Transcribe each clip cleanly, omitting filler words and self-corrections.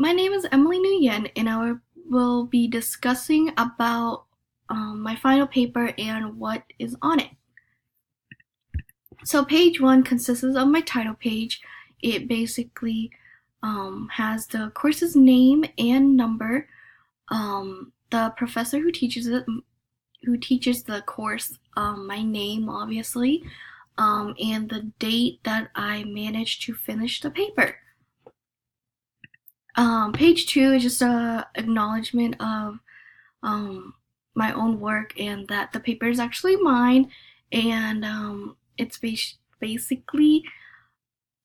My name is Emily Nguyen, and will be discussing about my final paper and what is on it. So page 1 consists of my title page. It basically has the course's name and number, the professor who teaches the course, my name obviously, and the date that I managed to finish the paper. Page 2 is just a acknowledgement of my own work and that the paper is actually mine, and it's basically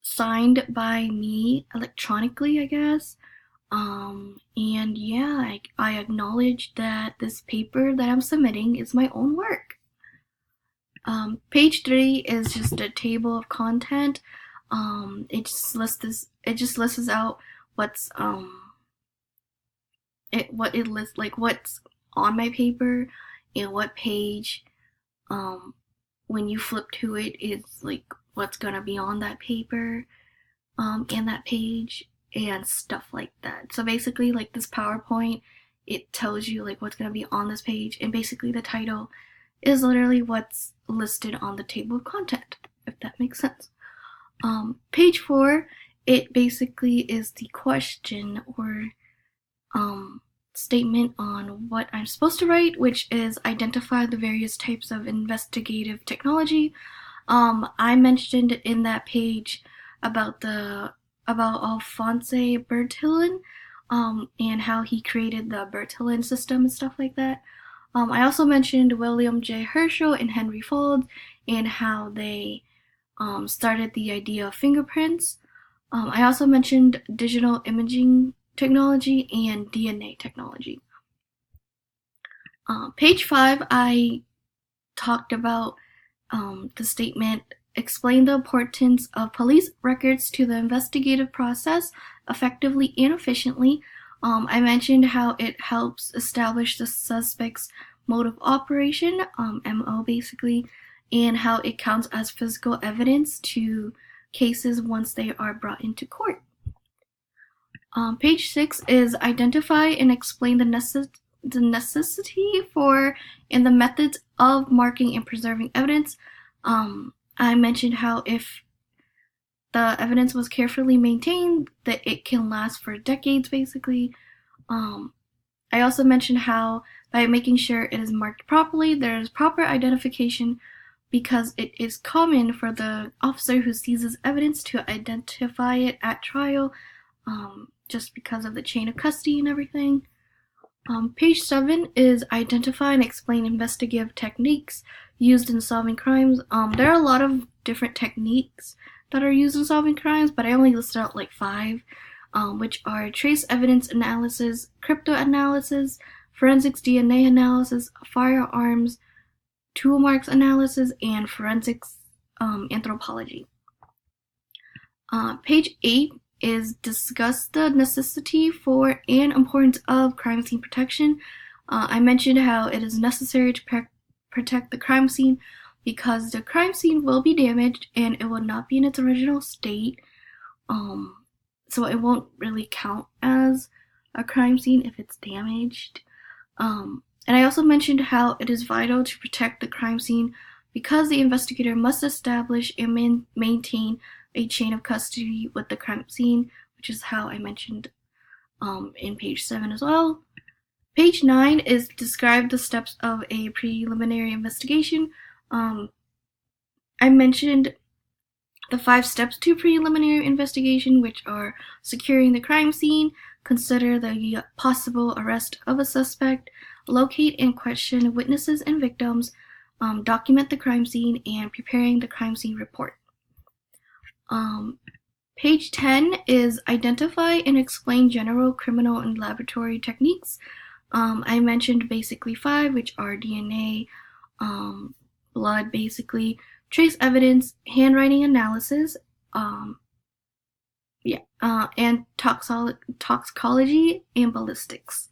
signed by me electronically, I guess. And yeah, I acknowledge that this paper that I'm submitting is my own work. Page 3 is just a table of content. It just lists out what's what's on my paper and what page, when you flip to it, is like what's gonna be on that paper, and that page and stuff like that. So basically, like this PowerPoint, it tells you like what's gonna be on this page, and basically the title is literally what's listed on the table of content, if that makes sense. Page 4, it basically is the question or statement on what I'm supposed to write, which is identify the various types of investigative technology. I mentioned in that page about Alphonse Bertillon, and how he created the Bertillon system and stuff like that. I also mentioned William J. Herschel and Henry Fuld and how they started the idea of fingerprints. I also mentioned digital imaging technology and DNA technology. Page 5, I talked about the statement, explain the importance of police records to the investigative process effectively and efficiently. I mentioned how it helps establish the suspect's mode of operation, MO basically, and how it counts as physical evidence to cases once they are brought into court. Page 6 is identify and explain the necessity for and the methods of marking and preserving evidence. I mentioned how if the evidence was carefully maintained, that it can last for decades, basically. I also mentioned how by making sure it is marked properly, there is proper identification, because it is common for the officer who seizes evidence to identify it at trial, just because of the chain of custody and everything. Page 7 is identify and explain investigative techniques used in solving crimes. There are a lot of different techniques that are used in solving crimes, but I only listed out like 5, which are trace evidence analysis, cryptanalysis, forensics DNA analysis, firearms, tool marks analysis, and forensics anthropology. Page 8 is discuss the necessity for and importance of crime scene protection. I mentioned how it is necessary to protect the crime scene because the crime scene will be damaged and it will not be in its original state, so it won't really count as a crime scene if it's damaged. And I also mentioned how it is vital to protect the crime scene because the investigator must establish and maintain a chain of custody with the crime scene, which is how I mentioned in page 7 as well. Page 9 is describe the steps of a preliminary investigation. I mentioned the 5 steps to preliminary investigation, which are securing the crime scene, consider the possible arrest of a suspect, locate and question witnesses and victims, document the crime scene, and preparing the crime scene report. Page 10 is identify and explain general criminal and laboratory techniques. I mentioned basically 5, which are DNA, blood basically, trace evidence, handwriting analysis, and toxicology and ballistics.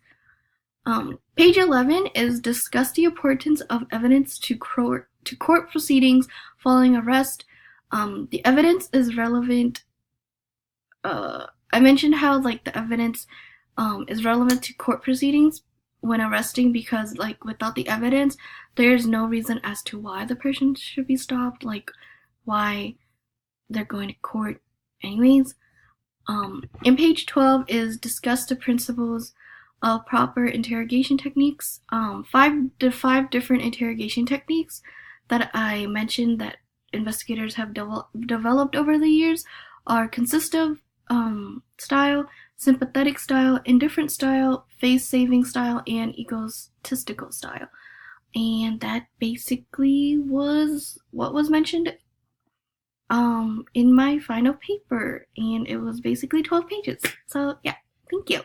Page 11 is discuss the importance of evidence to court proceedings following arrest. The evidence is relevant I mentioned how like the evidence is relevant to court proceedings when arresting, because like without the evidence there's no reason as to why the person should be stopped, like why they're going to court anyways. In page 12 is discuss the principles of proper interrogation techniques. Five different interrogation techniques that I mentioned that investigators have developed over the years are consistent style, sympathetic style, indifferent style, face-saving style, and egotistical style. And that basically was what was mentioned in my final paper, and it was basically 12 pages. So yeah, thank you.